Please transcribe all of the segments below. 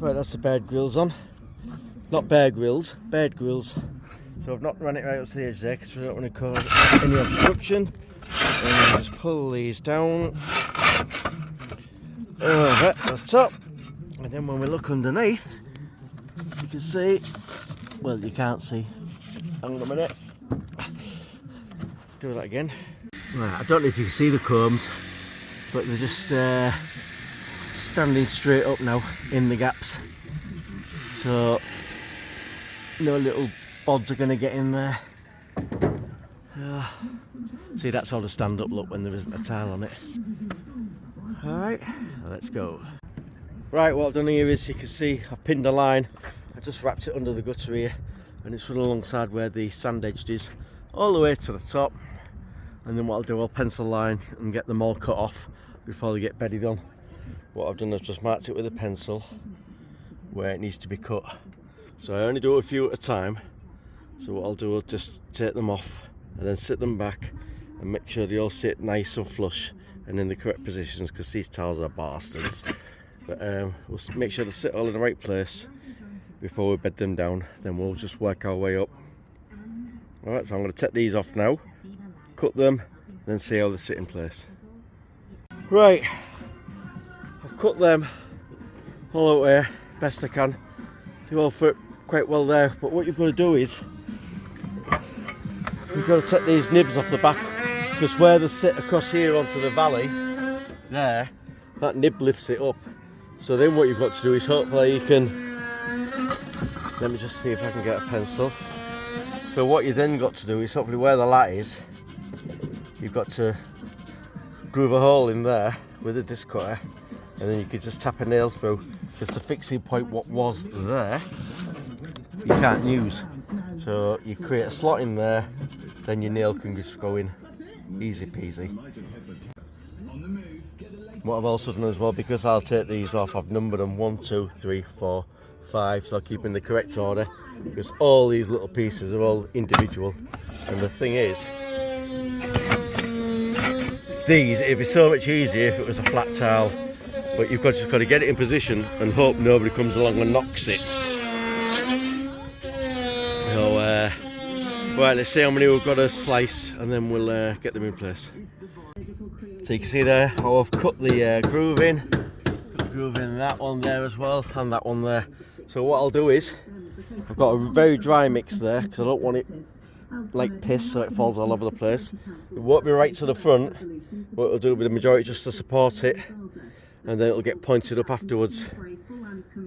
Right, that's the bed grills on. Not bear grills, bed grills. So I've not run it right up to the edge there because we don't want to cause any obstruction. And just pull these down over the top. And then when we look underneath, you can see, well, you can't see. Hang on a minute. Do that again. Right, I don't know if you can see the combs, but they're just standing straight up now in the gaps. So no little bods are going to get in there. See, that's how the stand up look when there isn't a tile on it. Alright, let's go. Right, what I've done here is, you can see I've pinned a line. I just wrapped it under the gutter here, and it's run alongside where the sand edge is, all the way to the top. And then what I'll do, I'll pencil line and get them all cut off before they get bedded on. What I've done is just marked it with a pencil where it needs to be cut. So I only do a few at a time. So what I'll do, I'll just take them off and then sit them back and make sure they all sit nice and flush and in the correct positions, because these tiles are bastards. But we'll make sure they sit all in the right place before we bed them down. Then we'll just work our way up. Alright, so I'm going to take these off now, cut them, then see how they sit in place. Right, I've cut them all the way best I can. They all fit quite well there, but what you've got to do is you've got to take these nibs off the back, because where they sit across here onto the valley there, that nib lifts it up. So then what you've got to do is, hopefully you can, let me just see if I can get a pencil. So what you then got to do is, hopefully where the lat is, you've got to groove a hole in there with a disc cutter, and then you could just tap a nail through, because the fixing point what was there you can't use. So you create a slot in there, then your nail can just go in, easy peasy. What I've also done as well, because I'll take these off, I've numbered them 1, 2, 3, 4, 5, so I'll keep in the correct order, because all these little pieces are all individual. And the thing is, these, it'd be so much easier if it was a flat tile, but you've just got to get it in position and hope nobody comes along and knocks it. So right, let's see how many we've got to slice, and then we'll get them in place. So you can see there how I've cut the groove in. Put the groove in that one there as well, and that one there. So what I'll do is, I've got a very dry mix there, because I don't want it like piss so it falls all over the place. It won't be right to the front. What it'll do will be the majority just to support it, and then it'll get pointed up afterwards.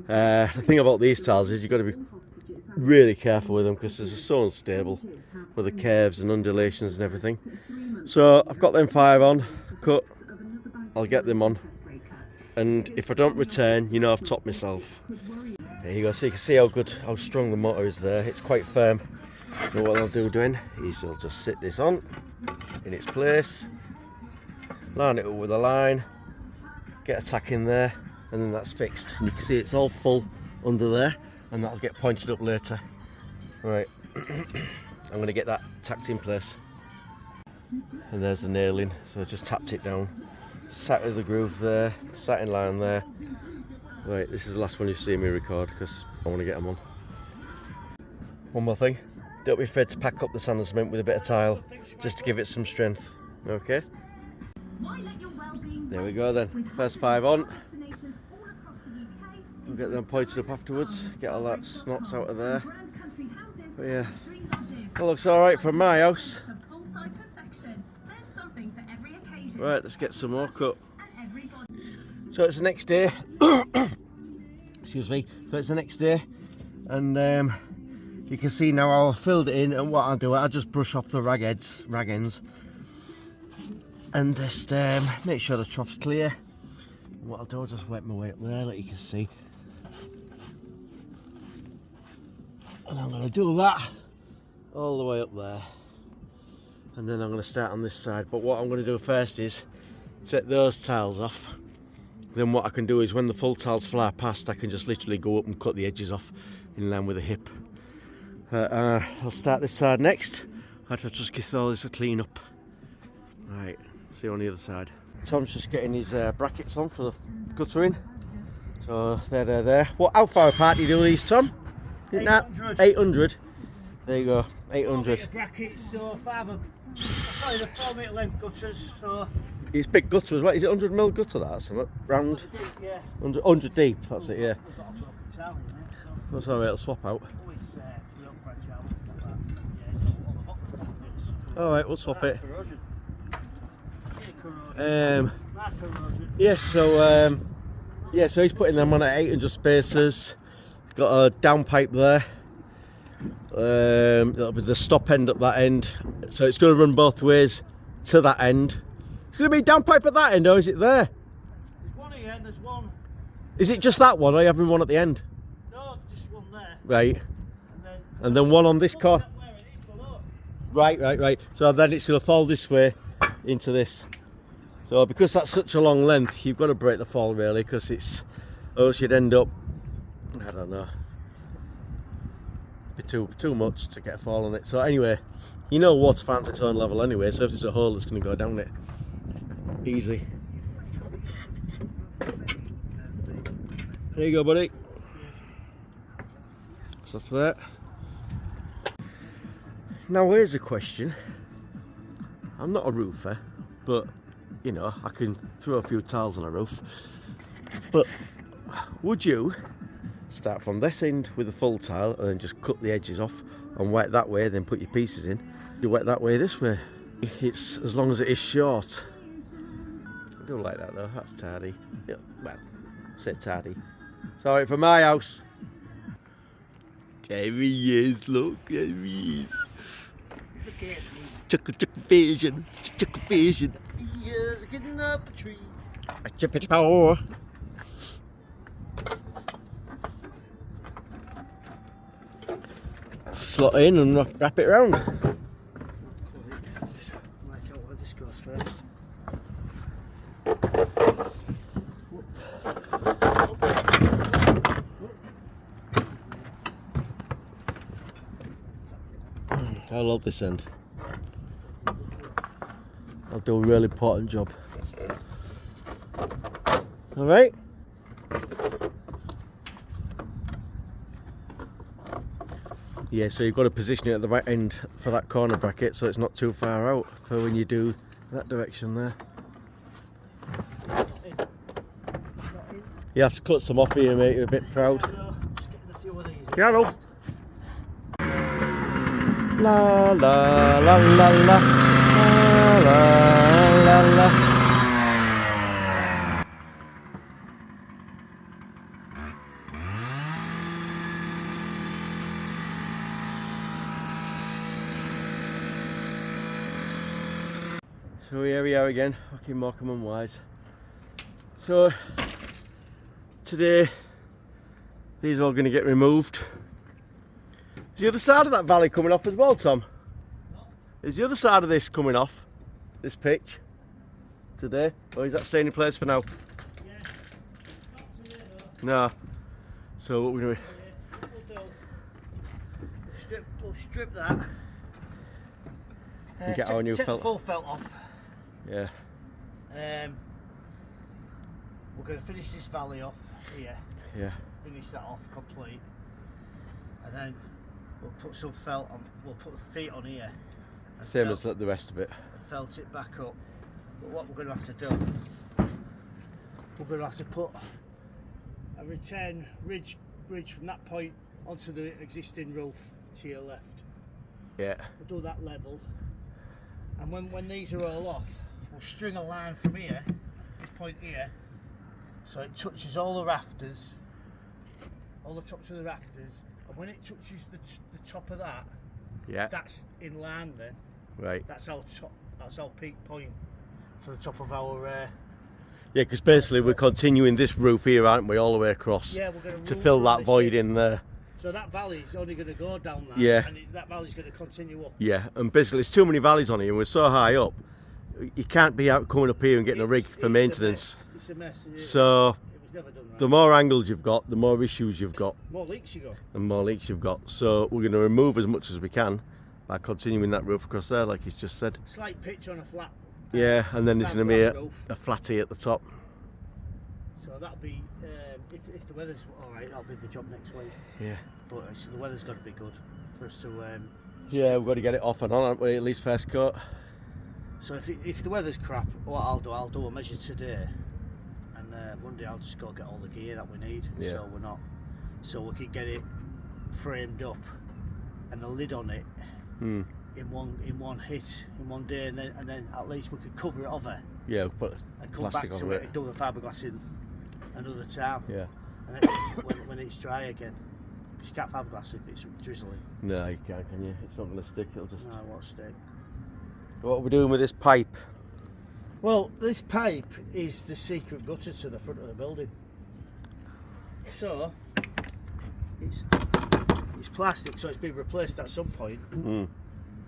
The thing about these tiles is you've got to be really careful with them, because they're so unstable with the curves and undulations and everything. So I've got them 5 on, cut, I'll get them on, and if I don't return, you know I've topped myself. There you go, so you can see how strong the motor is there. It's quite firm. So what I'll do is I'll just sit this on in its place, line it up with a line, get a tack in there, and then that's fixed. And you can see it's all full under there, and that'll get pointed up later. Right, I'm going to get that tacked in place. And there's the nailing, so I just tapped it down, sat with the groove there, sat in line there. Right, this is the last one you see me record, because I want to get them on. One more thing, don't be afraid to pack up the sand and cement with a bit of tile, just to give it some strength, okay? There we go then, first 5 on. We'll get them pointed up afterwards, get all that snots out of there. But yeah, that looks alright from my house. Right, let's get some more cut. So it's the next day. Excuse me. So it's the next day, and you can see now how I filled it in. And what I'll do, I'll just brush off the rag ends, and just make sure the trough's clear. And what I'll do, I'll just work my way up there, like you can see. And I'm going to do that all the way up there. And then I'm going to start on this side, but what I'm going to do first is take those tiles off. Then what I can do is, when the full tiles fly past, I can just literally go up and cut the edges off in line with the hip. I'll start this side next. I have to just give all this a clean up. Right, see you on the other side. Tom's just getting his brackets on for the guttering. So So there. What? How far apart do you do these, Tom? 800. 800. There you go. 800. 4 metre brackets, so 4 metre length gutters. So It's big gutter as well. Is it 100mm gutter that or something? Round? yeah. 100 deep. That's it. Yeah. We've got a broken towel in it, so. That's alright. It'll swap out. Oh, it's real fragile. Yeah, it's all the box bits. All right, we'll swap it. Corrosion. Yeah, corrosion. Corrosion. Yes, so he's putting them on at 800 spaces. Got a downpipe there. That'll be the stop end up that end. So it's going to run both ways to that end. It's going to be a downpipe at that end, or is it there? There's one here, there's one. Is it just that one, or are you having one at the end? No, just one there. Right. And then one on this corner. Where it is below. Right. So then it's going to fall this way into this. So because that's such a long length, you've got to break the fall really, because it's, or else you'd end up, I don't know, be too much to get a fall on it. So anyway, you know water finds its own level anyway, so if there's a hole it's going to go down it easy. There you go, buddy. Stuff there. Now here's a question. I'm not a roofer, but you know, I can throw a few tiles on a roof. But would you start from this end with a full tile and then just cut the edges off and wet that way, then put your pieces in? You wet that way this way. It's as long as it is short. I do like that though, that's tidy. Yeah, well, say tidy. Sorry for my house. There he is, look, there he is. Chuckle vision. Yes, getting up a tree. A chippy power. Slot in and wrap it round. Work out where this goes first. I'll load this end. I'll do a really important job. Alright? Yeah, so you've got to position it at the right end for that corner bracket so it's not too far out for when you do that direction there. You have to cut some off here, mate, you're a bit proud. Just getting a few of these. Yeah, no. La la la la la la la la. So here we are again, fucking Morecambe and Wise. So today these are all going to get removed. Is the other side of that valley coming off as well, Tom? No. Is the other side of this coming off, this pitch, today? Or is that staying in place for now? Yeah. Not today though. No. So what we're going to We'll strip that. get our new take felt. the full felt off. Yeah. We're going to finish this valley off here. Yeah. Finish that off complete. And then we'll put some felt on, we'll put the feet on here. Same as the rest of it. Felt it back up. But what we're going to have to do, we're going to have to put a return bridge from that point onto the existing roof to your left. Yeah. We'll do that level. And when these are all off, we'll string a line from here, this point here, so it touches all the rafters, all the tops of the rafters, and when it touches the top of that, Yeah. that's in line then. Right. That's our top, that's our peak point for the top of our Yeah, because basically we're continuing this roof here, aren't we, all the way across, yeah, we're going to fill that void in there. So that valley's only going to go down that, Yeah. and that valley's going to continue up. Yeah, and basically there's too many valleys on here and we're so high up, you can't be out coming up here and getting a rig for maintenance. It's a mess. So It was never done right. the more angles you've got, the more issues you've got, More leaks you got. and more leaks you've got. So we're going to remove as much as we can by continuing that roof across there, like he's just said. Slight pitch on a flat. Yeah, and then there's going to be glass roof. a flatty at the top. So that'll be if the weather's all right, that'll be the job next week. Yeah. But so the weather's got to be good for us to. Yeah, we've got to get it off and on, haven't we? At least first cut. So if the weather's crap, what I'll do a measure today, and Monday I'll just go get all the gear that we need. Yeah. So we can get it framed up, and the lid on it in one hit in one day, and then at least we could cover it over. Yeah, we'll put And come back to it and do the fiberglass in another time. Yeah. And then when it's dry again. Because you can't fiberglass if it's drizzling. No, you can't, can you? It's not going to stick, it'll just... No, it won't stick. What are we doing with this pipe? Well, this pipe is the secret gutter to the front of the building. So, it's plastic, so it's been replaced at some point.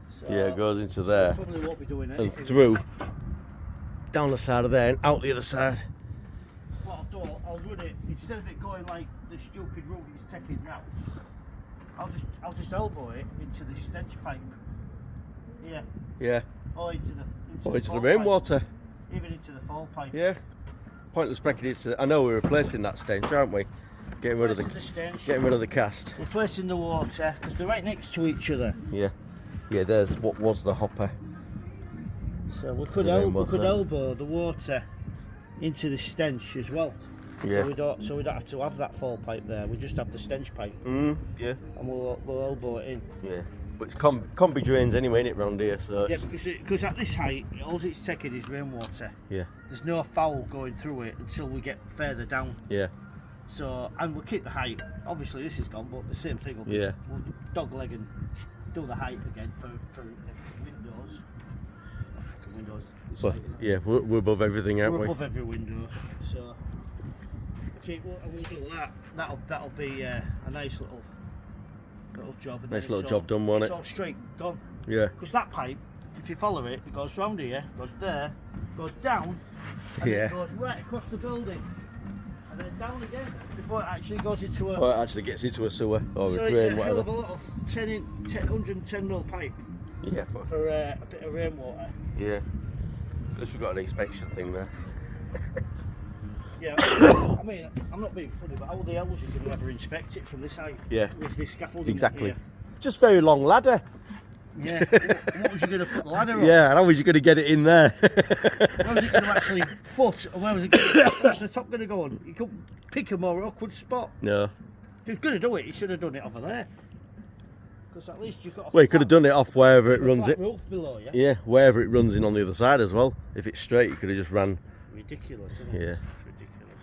So, Yeah, it goes into there. Probably won't be doing anything. And through, down the side of there and out the other side. What I'll do, I'll run it, instead of it going like the stupid route it's taking now, I'll just elbow it into the stench pipe. Yeah. Yeah. Or into the the fall rainwater. pipe. Even into the fall pipe. Yeah. Pointless breaking it to... I know we're replacing that stench, aren't we? Getting rid of the cast. Replacing the water, because they're right next to each other. Yeah. Yeah, there's what was the hopper. So we could elbow the water into the stench as well. Yeah. So we don't have to have that fall pipe there. We just have the stench pipe. Yeah. And we'll elbow it in. Yeah. But it's combi drains anyway, innit, round here, so Yeah, it's... because at this height, all it's taking is rainwater. Yeah. There's no foul going through it until we get further down. Yeah. So, and we'll keep the height. Obviously this is gone, but the same thing will be. Yeah. We'll dog leg and do the height again for windows. Windows. But, yeah, we're above everything, aren't we? We're above every window. So, we'll do that. That'll be a nice little job. Nice little job done, won't it? It's all straight gone. Yeah. Because that pipe, if you follow it, it goes round here, goes there, goes down, and Yeah. it goes right across the building, and then down again before it actually goes into a. Or it actually gets into a sewer or So a it's drain, a whatever. hell of a lot of 110 mil pipe Yeah, for a bit of rainwater. yeah. At least we've got an inspection thing there. Yeah, I mean, I'm not being funny, but how the hell was you going to ever inspect it from this height? Yeah. With this scaffolding. Exactly. Here? Just very long ladder. Yeah. What was you going to put the ladder on? Yeah, and how was you going to get it in there? Where was it going to actually foot? And where was the top going to go on? You couldn't pick a more awkward spot. No. If he was going to do it, he should have done it over there. Because at least you've got. Well, you could have done it off wherever it runs flat it. roof below you. Yeah, wherever it runs in on the other side as well. If it's straight, you could have just ran. Ridiculous, isn't it? Yeah. It's ridiculous.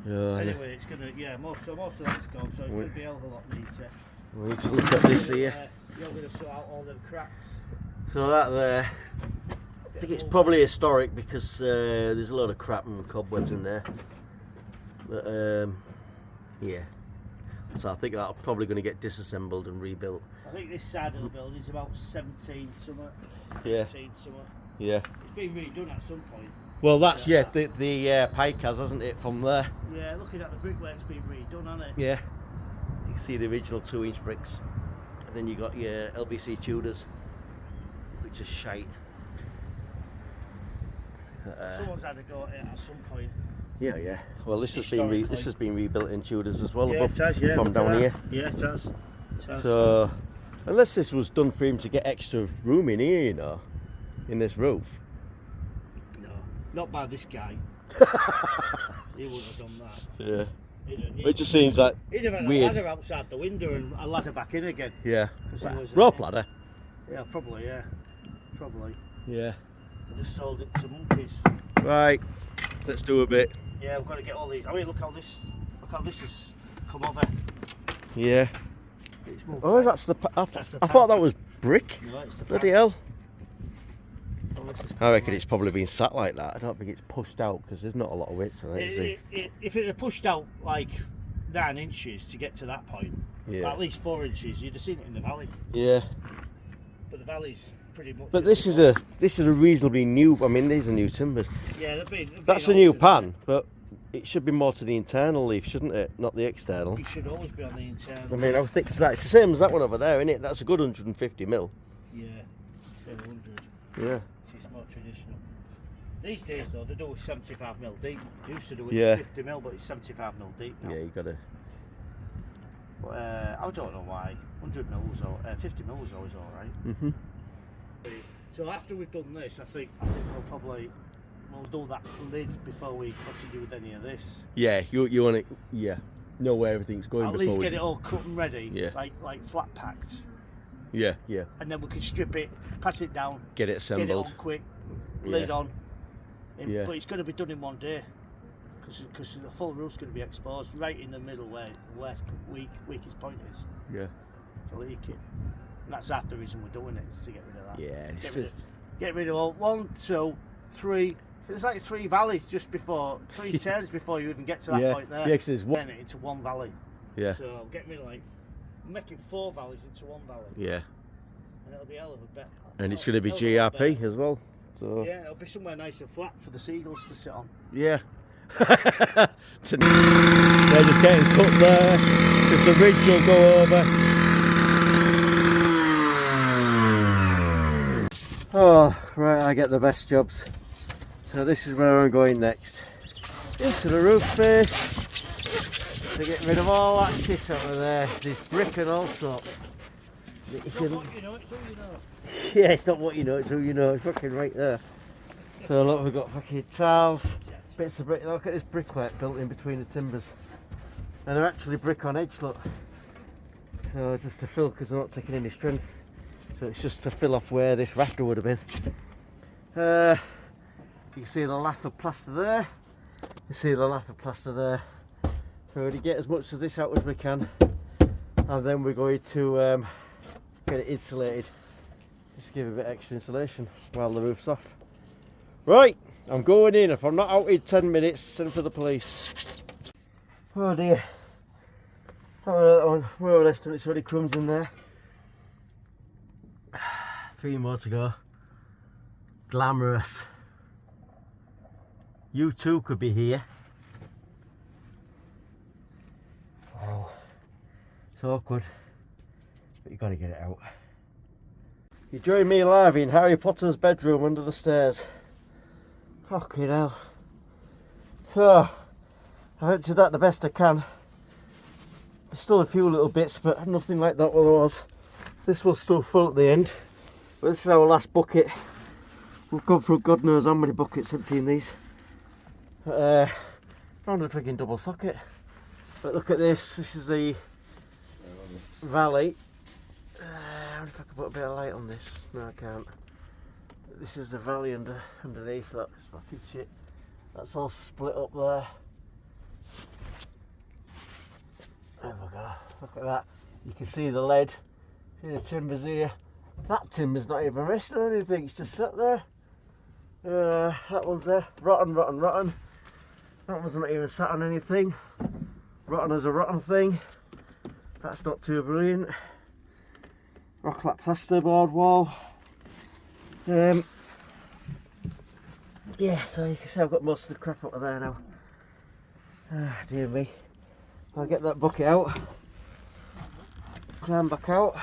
Yeah. Anyway, it's going to, yeah, most of that's gone, so it's going to be a hell of a lot neater. We need to look at this here. You're going to sort out all them cracks. So that there, I think it's probably historic because there's a lot of crap and cobwebs in there. But yeah. So I think that's probably going to get disassembled and rebuilt. I think this side of the building's about 17 summer. Yeah. 18 summer. Yeah. It's been redone at some point. Well, that's the pike hasn't it, from there? Yeah, looking at the brickwork's been redone, hasn't it? Yeah. You can see the original 2-inch bricks, and then you got your LBC Tudors, which is shite. Someone's had a go at it at some point. Yeah, yeah. Well, this has been rebuilt in Tudors as well. Yeah, above, it has, yeah. from down here. Yeah, it has. So, unless this was done for him to get extra room in here, you know, in this roof. No, not by this guy. He wouldn't have done that. Yeah. It just seems like he'd have had weird. a ladder outside the window and a ladder back in again. Yeah. Was, rope ladder. Yeah, probably. Yeah, probably. Yeah. I just sold it to monkeys. Right. Let's do a bit. Yeah, we've got to get all these. I mean, look how this has come over. Yeah. It's moved. Oh, that's the. I the thought that was brick. No, it's the Bloody hell. Oh, I reckon it's probably been sat like that. I don't think it's pushed out because there's not a lot of width on it. If it had pushed out like 9 inches to get to that point, Yeah. at least 4 inches, you'd have seen it in the valley. Yeah. But the valley's pretty much. But this is a reasonably new. I mean, these are new timbers. Yeah, they've been That's a new altered. pan, but it should be more to the internal leaf, shouldn't it? Not the external. It should always be on the internal. I mean, how thick is that? It's the same as that one over there, isn't it? That's a good 150 mil. Yeah, 700. Yeah. Which is more traditional. These days though, they do 75mm deep. They used to do it Yeah. 50mm, but it's 75mm deep now. Yeah, you gotta. But, I don't know why. 100mm was 50mm was always alright. So after we've done this, I think we'll do that lid before we continue with any of this. Yeah, you want to know where everything's going. At before least we get it all cut and ready, Yeah. like flat packed. Yeah. And then we can strip it, pass it down, Get it assembled. get it on quick, lid Yeah. on. Yeah. But it's going to be done in one day because the full roof's going to be exposed right in the middle where the weakest point is Yeah. for leaking. And that's half the reason we're doing it, is to get rid of that. Yeah. It's Get rid of all 1, 2, 3. There's like 3 valleys just before, 3 turns before you even get to that point there. Yeah, because there's one. Turn it into one valley. Yeah. So get rid of making 4 valleys into one valley. Yeah. And it'll be a hell of a bet. And it's going to be GRP as well. So. Yeah, it'll be somewhere nice and flat for the seagulls to sit on. Yeah. They're just getting cut there. Just the ridge will go over. Oh, right, I get the best jobs. So this is where I'm going next. Into the roof face to get rid of all that shit out of there. There's brick and all sorts. It's not what you know, it's who you know. Yeah, it's not what you know, it's who you know. It's fucking right there. So look, we've got fucking tiles, bits of brick. Look at this brickwork built in between the timbers. And they're actually brick on edge, look. So just to fill, because they're not taking any strength. So it's just to fill off where this rafter would have been. You can see the lath of plaster there. You see the lath of plaster there. So we're going to get as much of this out as we can. And then we're going to get it insulated. Just give it a bit extra insulation while the roof's off. Right, I'm going in. If I'm not out in 10 minutes, send for the police. Oh dear. That one, more or less done. It's already crumbs in there. 3 more to go. Glamorous. You too could be here. Oh, it's awkward, but you got to get it out. You join me live in Harry Potter's bedroom under the stairs. Fucking hell. So, I emptied that the best I can. There's still a few little bits, but nothing like that one was. This was still full at the end. But this is our last bucket. We've gone through God knows how many buckets emptying these. Found a freaking double socket. But look at this. This is the valley. I wonder if I can put a bit of light on this. No, I can't. This is the valley underneath that. It's fucking shit. That's all split up there. There we go. Look at that. You can see the lead. See the timbers here. That timber's not even resting on anything. It's just sat there. That one's there. Rotten. That one's not even sat on anything. Rotten as a rotten thing. That's not too brilliant. Rocklat plasterboard wall. Yeah, so you can see I've got most of the crap out of there now. Dear me. I'll get that bucket out. Climb back out.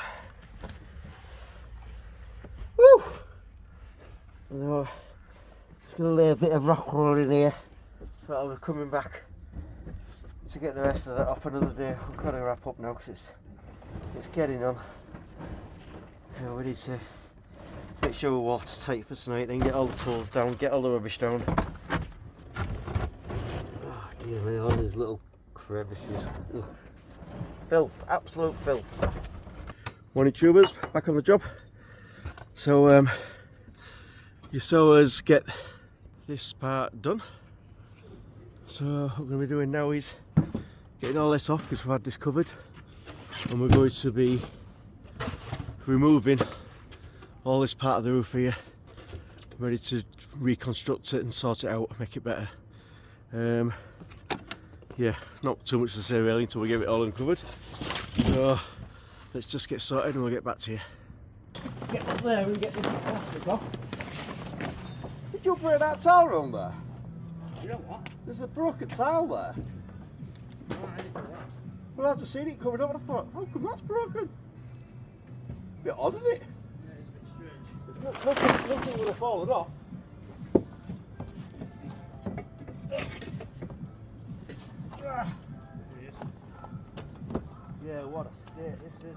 Woo! No, just going to lay a bit of rock roll in here. So I'll be coming back to get the rest of that off another day. We've got to wrap up now because it's getting on. Yeah, we need to make sure we're watertight for tonight, then get all the tools down, get all the rubbish down. Oh dear me, all these little crevices. Ugh. Filth, absolute filth. Morning tubers, back on the job. So you saw us get this part done. So what we're going to be doing now is getting all this off because we've had this covered, and we're going to be removing all this part of the roof here, ready to reconstruct it and sort it out, make it better. Yeah, not too much to say really until we get it all uncovered. So let's just get sorted and we'll get back to you. Get up there and get this plastic off. Did you bring that tile around there? You know what? There's a broken tile there. Oh, I didn't know that. Well, I just seen it covered up and I thought, how come that's broken? Bit odd, isn't it? Yeah, it's a bit strange. Nothing would have fallen off. Yeah, what a state this is.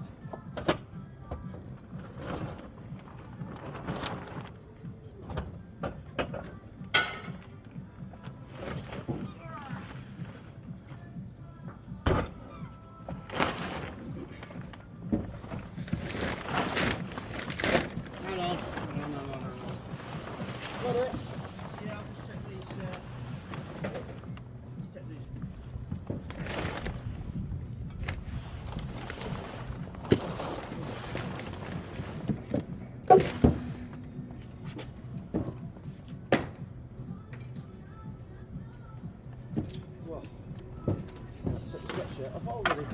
Got it. Yeah, I'll just check these. Check these. Well, let's take the sweatshirt off already.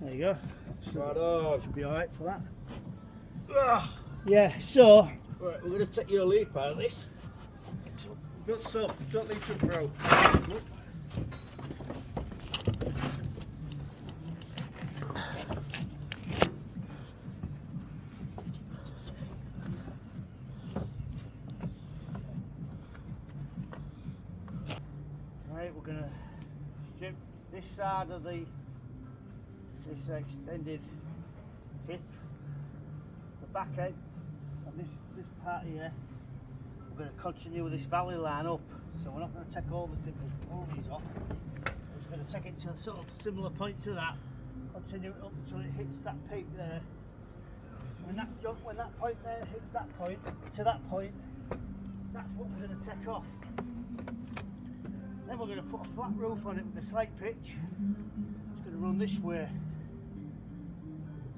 There you go. Right on. Should be alright for that. Yeah, so Right, we're going to take your lead part of this. good stuff. Don't leave too pro. Right, we're gonna strip this side of this extended hip, the back end, and this part here. We're going to continue with this valley line up, so we're not going to take all these off. We're just going to take it to a sort of similar point to that, continue it up until it hits that peak there. When that point there hits that point, to that point, that's what we're going to take off. Then we're going to put a flat roof on it with a slight pitch. It's going to run this way.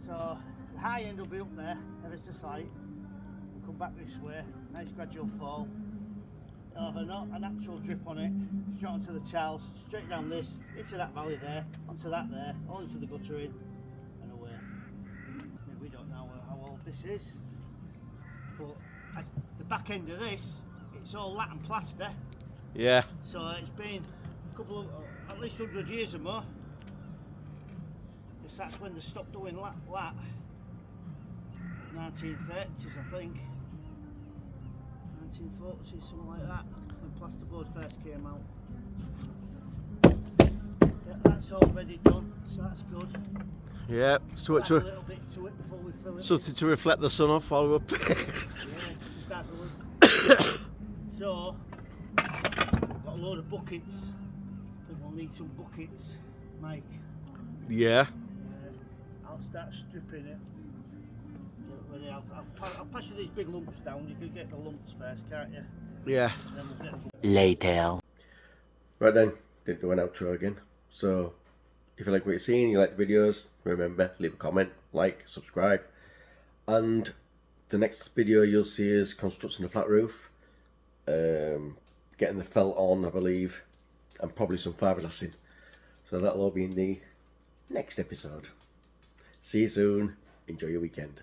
So the high end will be up there, ever so slight. We'll come back this way, nice gradual fall. It'll have an actual drip on it, straight onto the tiles, straight down this, into that valley there, onto that there, all into the guttering, and away. We don't know how old this is, but the back end of this, it's all lath and plaster. Yeah. So it's been a couple of, at least 100 years or more. Because that's when they stopped doing lath. 1930s, I think. 1940s, something like that. When plasterboard first came out. Yeah, that's already done, so that's good. Yeah. So Add a little bit to it before we fill it. something to reflect the sun off while we're up. Yeah, just to dazzle us. So, got a load of buckets. I think we'll need some buckets, Mike. Yeah. I'll start stripping it. Get it ready. I'll pass you these big lumps down. You can get the lumps first, can't you? Yeah. And then we'll get the Later. Right then, didn't do an outro again. So, if you like what you're seeing, you like the videos, remember, leave a comment, like, subscribe. And the next video you'll see is constructing a flat roof. Getting the felt on, I believe. And probably some fiberglassing. So that'll all be in the next episode. See you soon. Enjoy your weekend.